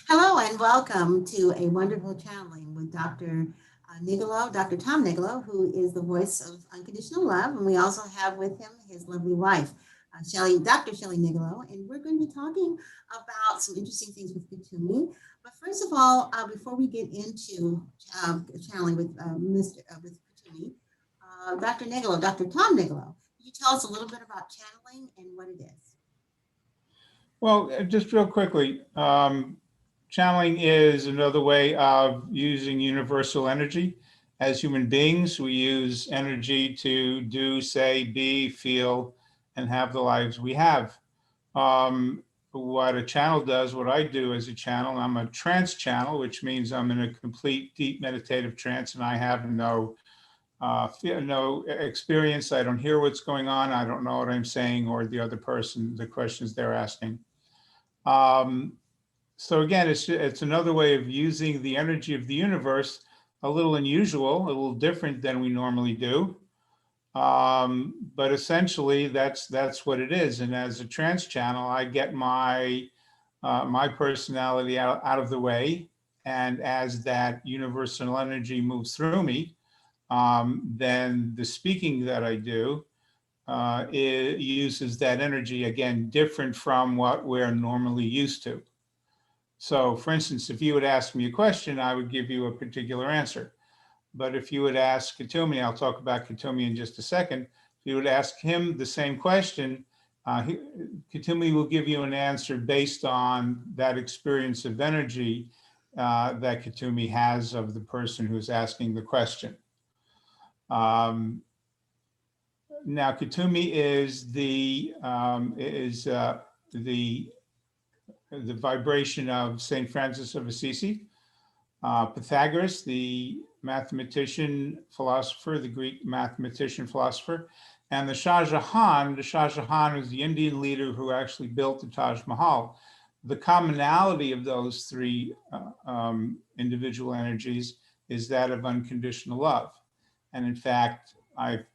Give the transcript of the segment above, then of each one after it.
Hello and welcome to a wonderful channeling with Dr. Nigolo, Dr. Tom Nigolo, who is the voice of unconditional love. And we also have with him his lovely wife, Dr. Shelley Nigolo. And we're going to be talking about some interesting things with Kuthumi. But first of all, before we get into channeling with Kuthumi, Dr. Nigolo, Dr. Tom Nigolo, could you tell us a little bit about channeling and what it is? Well, just real quickly, channeling is another way of using universal energy. As human beings, we use energy to do, say, be, feel, and have the lives we have. What a channel does, what I do as a channel, I'm a trance channel, which means I'm in a complete deep meditative trance and I have no experience. I don't hear what's going on. I don't know what I'm saying or the other person, the questions they're asking. So again, it's another way of using the energy of the universe, a little unusual, a little different than we normally do. But essentially that's what it is. And as a trance channel, I get my personality out of the way. And as that universal energy moves through me, then the speaking that I do it uses that energy, again, different from what we're normally used to. So for instance, if you would ask me a question, I would give you a particular answer. But if you would ask Kuthumi, I'll talk about Kuthumi in just a second. If you would ask him the same question, Kuthumi will give you an answer based on that experience of energy that Kuthumi has of the person who's asking the question. Now, Kuthumi is the vibration of Saint Francis of Assisi. Pythagoras, the mathematician, philosopher, the Greek mathematician, philosopher, and the Shah Jahan is the Indian leader who actually built the Taj Mahal. The commonality of those three individual energies is that of unconditional love. And in fact, I've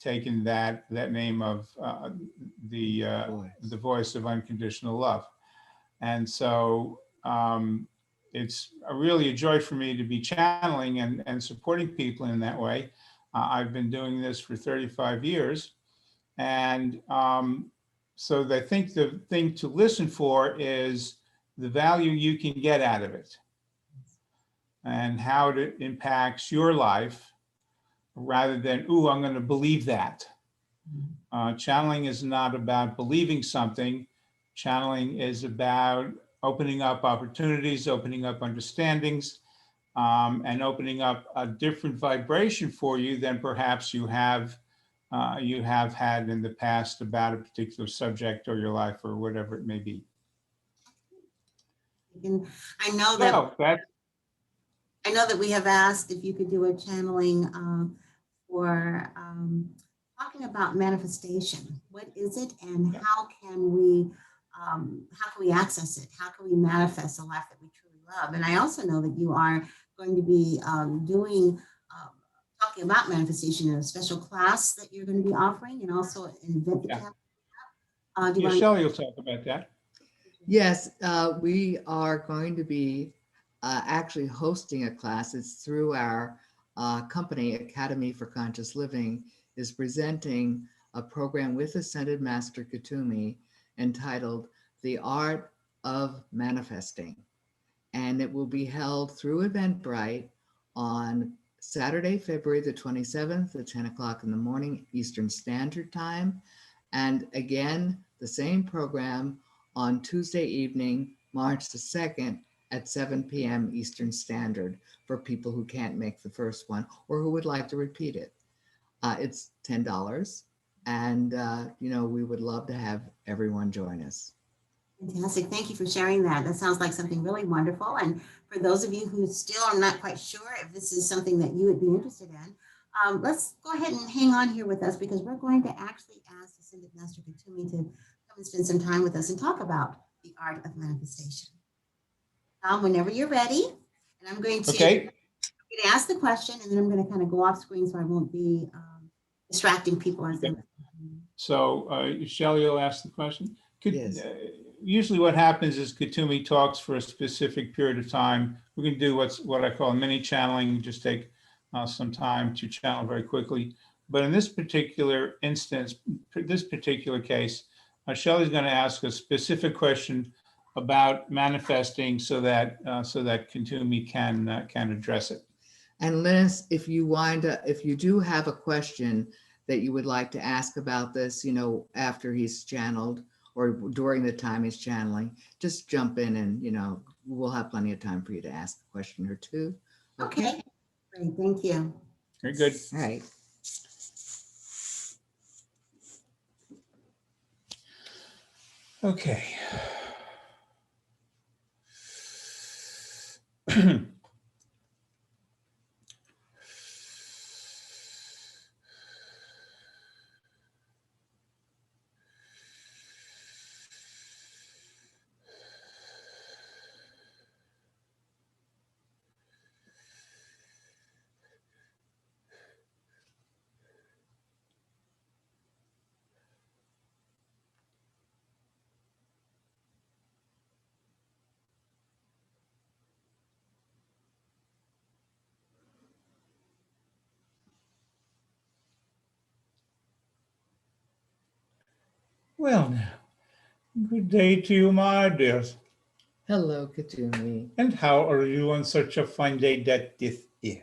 taken that name of the voice of unconditional love. And so it's really a joy for me to be channeling and supporting people in that way. I've been doing this for 35 years. And so I think the thing to listen for is the value you can get out of it and how it impacts your life rather than, ooh, I'm going to believe that. Channeling is not about believing something. Channeling is about opening up opportunities, opening up understandings, and opening up a different vibration for you than perhaps you have had in the past about a particular subject or your life or whatever it may be. And I know that we have asked if you could do a channeling for talking about manifestation. What is it, and how can we access it? How can we manifest a life that we truly love? And I also know that you are going to be talking about manifestation in a special class that you're going to be offering, and also an event that you have. Shelley will talk about that. Yes, we are going to be actually hosting a class. It's through our company, Academy for Conscious Living, is presenting a program with Ascended Master Kuthumi entitled The Art of Manifesting. And it will be held through Eventbrite on Saturday, February the 27th at 10 o'clock in the morning, Eastern Standard Time. And again, the same program on Tuesday evening, March the 2nd at 7 p.m. Eastern Standard for people who can't make the first one or who would like to repeat it. It's $10. And, we would love to have everyone join us. Fantastic. Thank you for sharing that. That sounds like something really wonderful. And for those of you who still are not quite sure if this is something that you would be interested in, let's go ahead and hang on here with us, because we're going to actually ask Ascended Master Kuthumi to come and spend some time with us and talk about the art of manifestation. Whenever you're ready, and I'm going to ask the question, and then I'm going to kind of go off screen so I won't be distracting people. As So Shelley will ask the question. Yes. usually what happens is Kuthumi talks for a specific period of time. We can do what I call mini channeling, just take some time to channel very quickly. But in this particular instance, this particular case, Shelley's going to ask a specific question about manifesting so that Kuthumi can address it. And Linus, if you do have a question that you would like to ask about this, after he's channeled or during the time he's channeling, just jump in and, we'll have plenty of time for you to ask a question or two. Okay, great, thank you. Very good. All right. Okay. Well, now, good day to you, my dears. Hello, Kuthumi. And how are you on such a fine day that this is?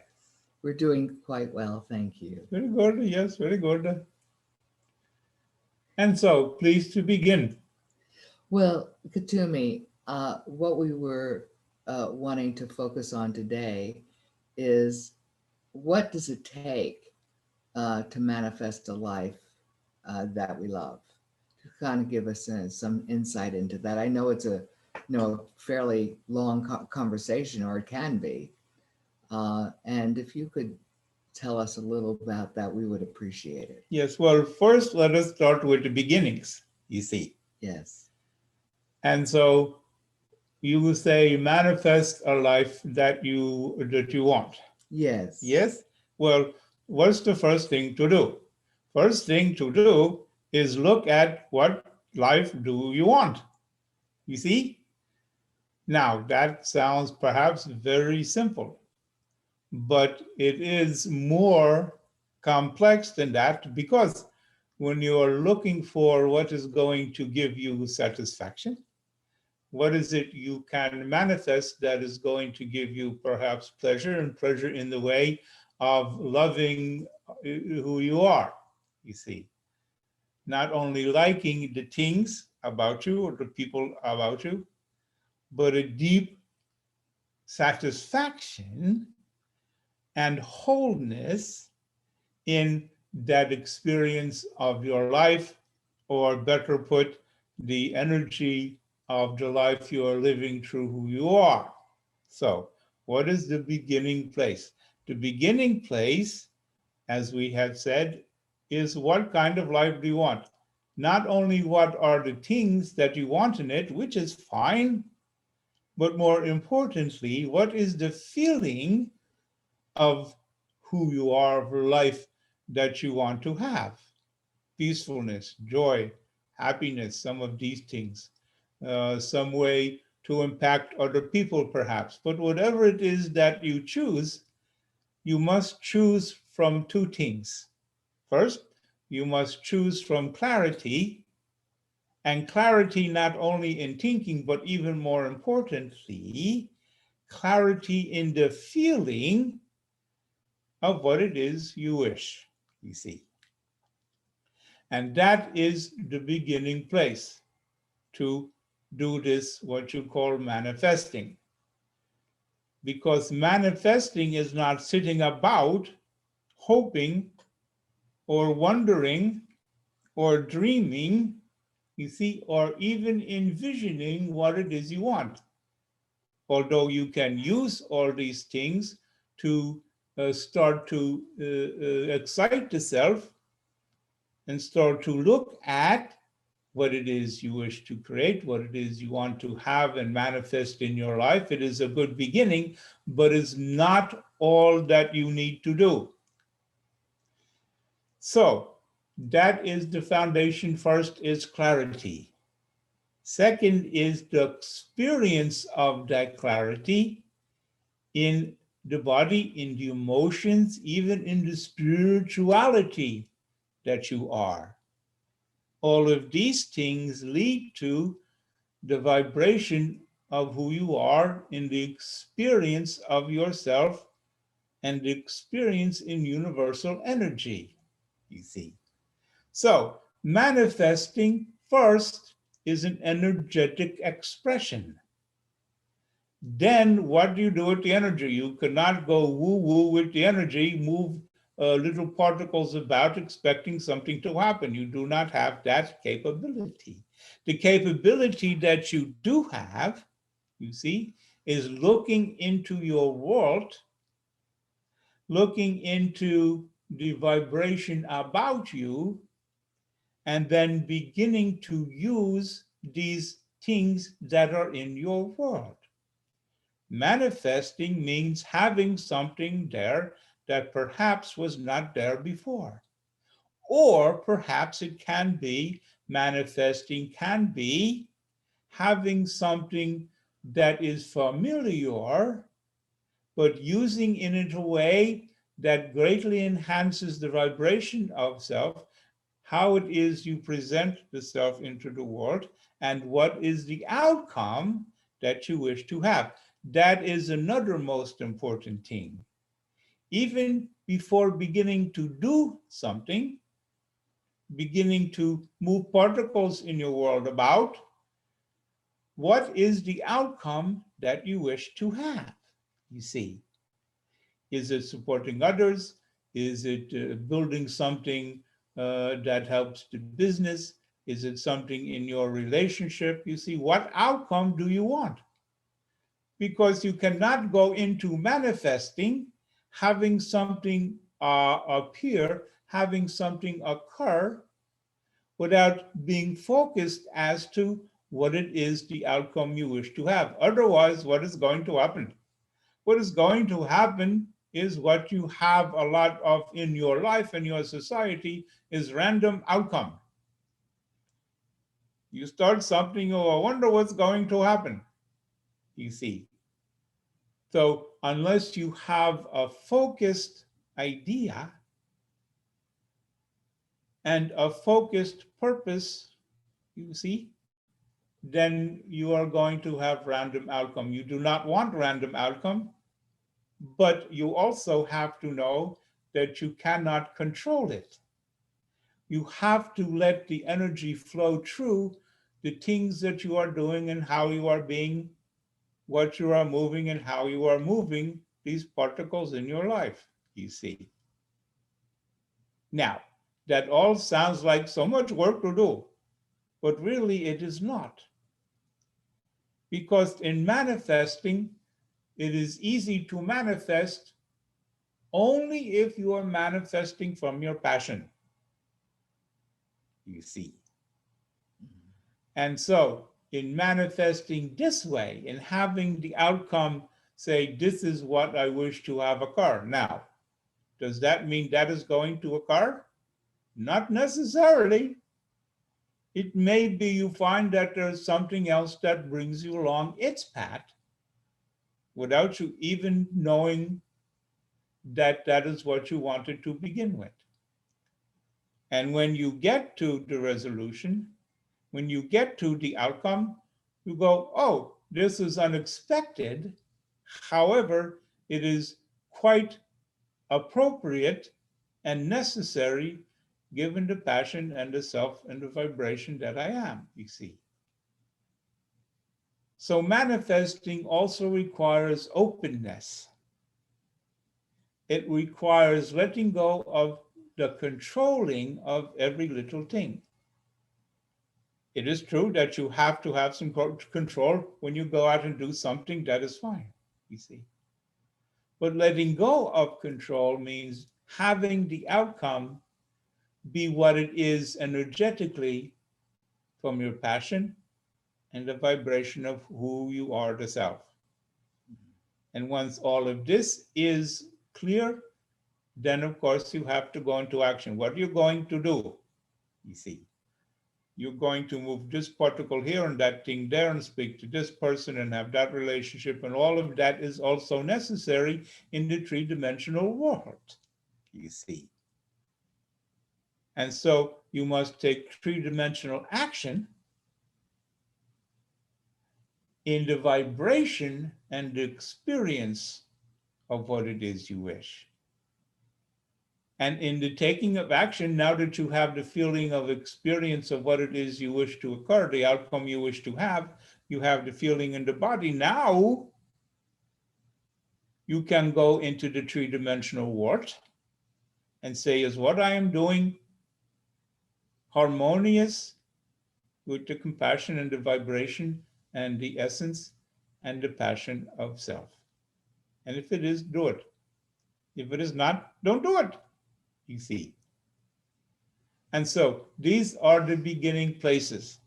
We're doing quite well, thank you. Very good, yes, very good. And so, please to begin. Well, Kuthumi, what we were wanting to focus on today is what does it take to manifest a life that we love? To kind of give us some insight into that. I know it's a fairly long conversation, or it can be. And if you could tell us a little about that, we would appreciate it. Yes, well, first let us start with the beginnings, you see. Yes. And so you will say manifest a life that you want. Yes. Yes? Well, what's the first thing to do? First thing to do is look at what life do you want. You see? Now, that sounds perhaps very simple, but it is more complex than that, because when you are looking for what is going to give you satisfaction, what is it you can manifest that is going to give you perhaps pleasure, and pleasure in the way of loving who you are, you see. Not only liking the things about you or the people about you, but a deep satisfaction and wholeness in that experience of your life, or better put, the energy of the life you are living through who you are. So, what is the beginning place? The beginning place, as we had said, is what kind of life do you want? Not only what are the things that you want in it, which is fine, but more importantly, what is the feeling of who you are, of life that you want to have? Peacefulness, joy, happiness, some of these things, some way to impact other people perhaps. But whatever it is that you choose, you must choose from two things. First, you must choose from clarity, and clarity not only in thinking, but even more importantly, clarity in the feeling of what it is you wish, you see. And that is the beginning place to do this, what you call manifesting. Because manifesting is not sitting about hoping or wondering or dreaming, you see, or even envisioning what it is you want. Although you can use all these things to start to excite the self and start to look at what it is you wish to create, what it is you want to have and manifest in your life. It is a good beginning, but it's not all that you need to do. So that is the foundation. First is clarity. Second is the experience of that clarity in the body, in the emotions, even in the spirituality that you are. All of these things lead to the vibration of who you are in the experience of yourself and the experience in universal energy, you see. So, manifesting first is an energetic expression. Then, what do you do with the energy? You cannot go woo woo with the energy, move little particles about expecting something to happen. You do not have that capability. The capability that you do have, you see, is looking into your world, looking into the vibration about you, and then beginning to use these things that are in your world. Manifesting means having something there that perhaps was not there before. Or perhaps it can be, manifesting can be having something that is familiar, but using it in a way that greatly enhances the vibration of self, how it is you present the self into the world, and what is the outcome that you wish to have. That is another most important thing. Even before beginning to do something, beginning to move particles in your world about, what is the outcome that you wish to have? You see, is it supporting others? Is it building something that helps the business? Is it something in your relationship? You see, what outcome do you want? Because you cannot go into manifesting, having something appear, having something occur without being focused as to what it is the outcome you wish to have. Otherwise, what is going to happen? What is going to happen is what you have a lot of in your life and your society is random outcome. You start something, oh, I wonder what's going to happen, you see. So unless you have a focused idea and a focused purpose, you see, then you are going to have random outcome. You do not want random outcome, but you also have to know that you cannot control it. You have to let the energy flow through the things that you are doing and how you are being, what you are moving and how you are moving these particles in your life, you see. Now, that all sounds like so much work to do, but really it is not. Because in manifesting, it is easy to manifest only if you are manifesting from your passion, you see. And so, in manifesting this way, in having the outcome say, this is what I wish to have occur. Now, does that mean that is going to occur? Not necessarily. It may be you find that there's something else that brings you along its path without you even knowing that that is what you wanted to begin with. And when you get to the resolution, when you get to the outcome, you go, oh, this is unexpected. However, it is quite appropriate and necessary given the passion and the self and the vibration that I am, you see. So manifesting also requires openness. It requires letting go of the controlling of every little thing. It is true that you have to have some control when you go out and do something, that is fine, you see. But letting go of control means having the outcome be what it is energetically from your passion and the vibration of who you are, the self. And once all of this is clear, then of course you have to go into action. What are you going to do? You see. You're going to move this particle here and that thing there and speak to this person and have that relationship. And all of that is also necessary in the three-dimensional world, you see. And so you must take three-dimensional action in the vibration and the experience of what it is you wish. And in the taking of action, now that you have the feeling of experience of what it is you wish to occur, the outcome you wish to have, you have the feeling in the body. Now you can go into the three-dimensional world and say, is what I am doing harmonious with the compassion and the vibration and the essence and the passion of self? And if it is, do it. If it is not, don't do it, you see. And so these are the beginning places.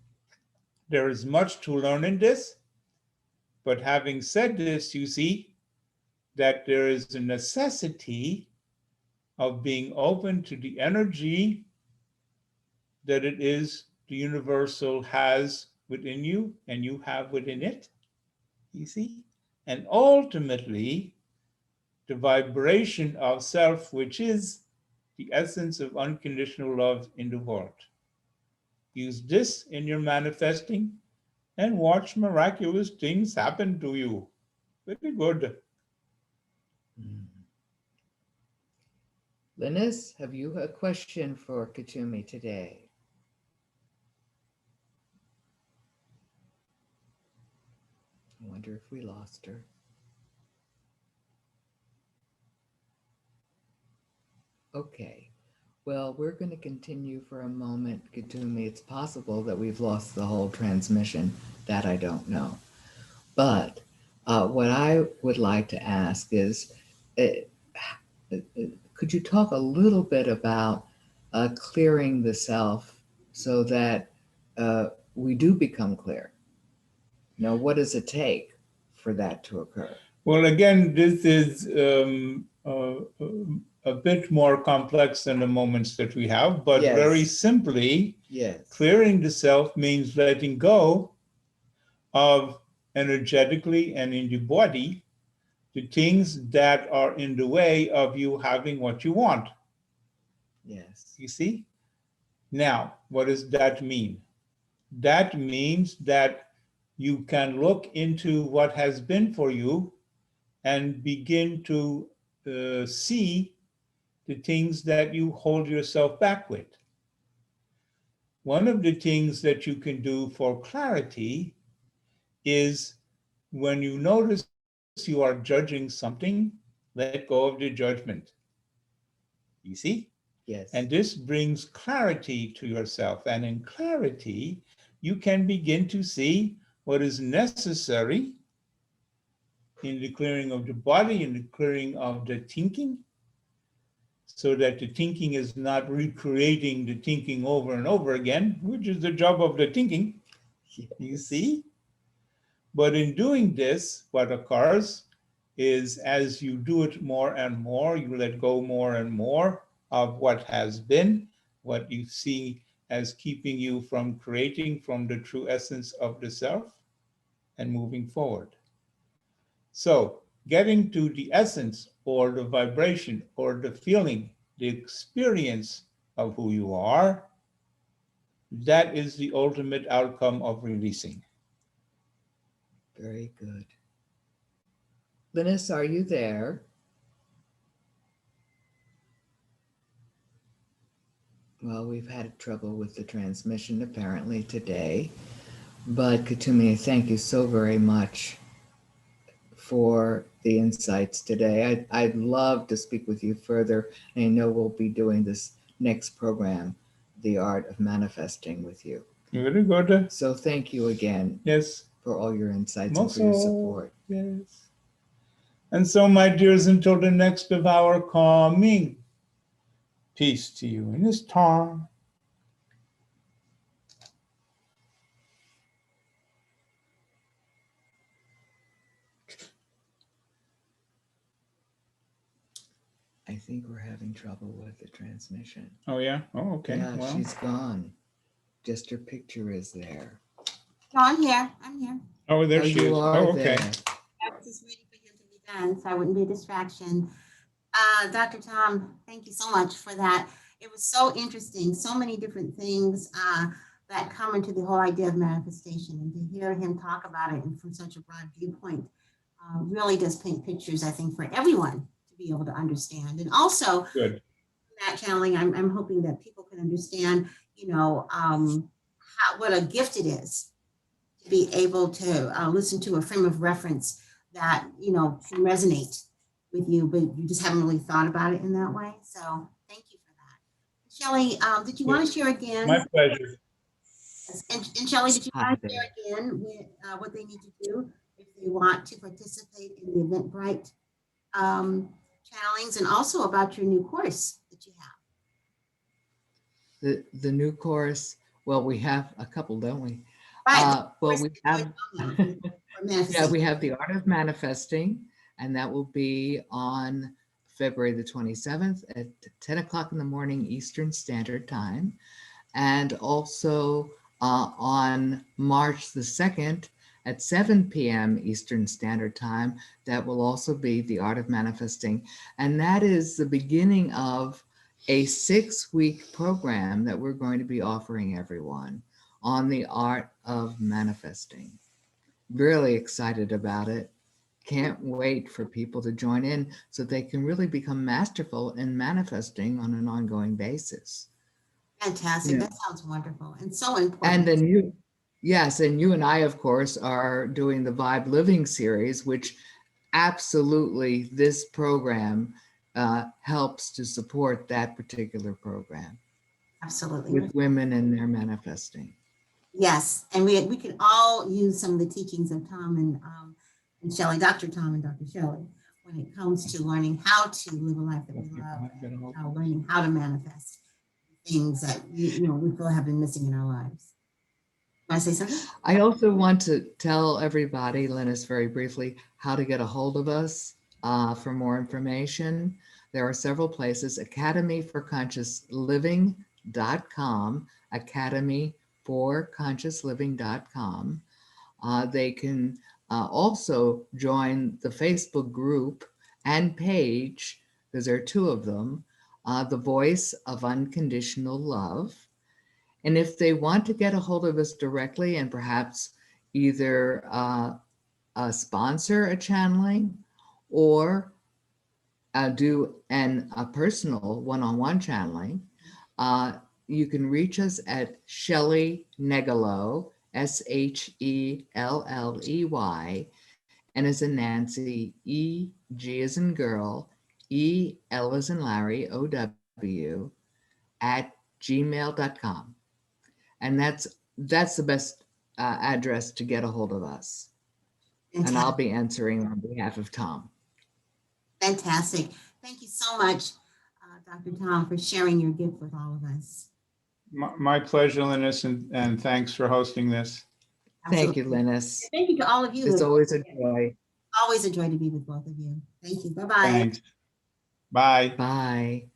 There is much to learn in this, but having said this, you see that there is a necessity of being open to the energy that it is the universal has within you and you have within it, you see? And ultimately, the vibration of self, which is the essence of unconditional love in the world. Use this in your manifesting and watch miraculous things happen to you. Very good. Mm. Linus, have you a question for Kuthumi today? I wonder if we lost her. Okay. Well, we're going to continue for a moment, Kuthumi. It's possible that we've lost the whole transmission. That I don't know. But what I would like to ask is, could you talk a little bit about clearing the self so that we do become clear? Now, what does it take for that to occur? Well, again, this is a bit more complex than the moments that we have, but Yes. very simply, Yes. clearing the self means letting go of energetically and in the body the things that are in the way of you having what you want. Yes. You see? Now, what does that mean? That means that you can look into what has been for you and begin to see the things that you hold yourself back with. One of the things that you can do for clarity is when you notice you are judging something, let go of the judgment. You see? Yes. And this brings clarity to yourself. And in clarity, you can begin to see what is necessary in the clearing of the body, in the clearing of the thinking, so that the thinking is not recreating the thinking over and over again, which is the job of the thinking, Yes. you see? But in doing this, what occurs is as you do it more and more, you let go more and more of what has been, what you see as keeping you from creating from the true essence of the self and moving forward. So getting to the essence or the vibration or the feeling, the experience of who you are, that is the ultimate outcome of releasing. Very good. Linus, are you there? Well, we've had trouble with the transmission apparently today, but Kuthumi, thank you so very much for the insights today. I'd love to speak with you further. And I know we'll be doing this next program, The Art of Manifesting, with you. Very good. So thank you again. Yes. For all your insights and for your support. Yes. And so, my dears, until the next of our coming, peace to you in this time. I think we're having trouble with the transmission. Oh, yeah? Oh, okay. Yeah, well, she's gone. Just her picture is there. No, I'm here. I'm here. Oh, there Oh, she you is. are Oh, okay. there. I was just waiting for him to be done, so I wouldn't be a distraction. Dr. Tom, thank you so much for that. It was so interesting, so many different things that come into the whole idea of manifestation, and to hear him talk about it and from such a broad viewpoint really does paint pictures, I think, for everyone to be able to understand. And also, Good. that channeling, I'm hoping that people can understand, what a gift it is to be able to listen to a frame of reference that, can resonate with you, but you just haven't really thought about it in that way. So thank you for that. Shelley, did you want to share again? My pleasure. And Shelley, did you Hi want to there. share again what they need to do if they want to participate in the Eventbrite channelings, and also about your new course that you have? The new course, well, we have a couple, don't we? Right. Well, we have, For yeah, we manifestation. have the Art of Manifesting, and that will be on February the 27th at 10 o'clock in the morning Eastern Standard Time. And also on March the 2nd at 7 p.m. Eastern Standard Time, that will also be the Art of Manifesting. And that is the beginning of a 6-week program that we're going to be offering everyone on the art of manifesting. Really excited about it. Can't wait for people to join in so they can really become masterful in manifesting on an ongoing basis. Fantastic. Yeah. That sounds wonderful and so important. And then yes, and you and I, of course, are doing the Vibe Living series, which absolutely this program helps to support that particular program Absolutely. with women and their manifesting. Yes, and we can all use some of the teachings of Tom and Shelley, Dr. Tom and Dr. Shelley, when it comes to learning how to live a life that we love, and learning how to manifest things that we feel have been missing in our lives. Want to say something? I also want to tell everybody, Linus, very briefly, how to get a hold of us for more information. There are several places: academyforconsciousliving.com, academyforconsciousliving.com. They can also join the Facebook group and page, because there are 2 of them, The Voice of Unconditional Love. And if they want to get a hold of us directly and perhaps either sponsor a channeling or do a personal one-on-one channeling, you can reach us at Shelley Negalo, Shelley, and as in Nancy, E-G as in girl, E-L as in Larry, O-W, at gmail.com. And that's the best address to get a hold of us. And I'll be answering on behalf of Tom. Fantastic. Thank you so much, Dr. Tom, for sharing your gift with all of us. My pleasure, Linus, and thanks for hosting this. Thank you, Linus. Thank you to all of you. It's always a joy. Always a joy to be with both of you. Thank you. Bye-bye. Thanks. Bye. Bye.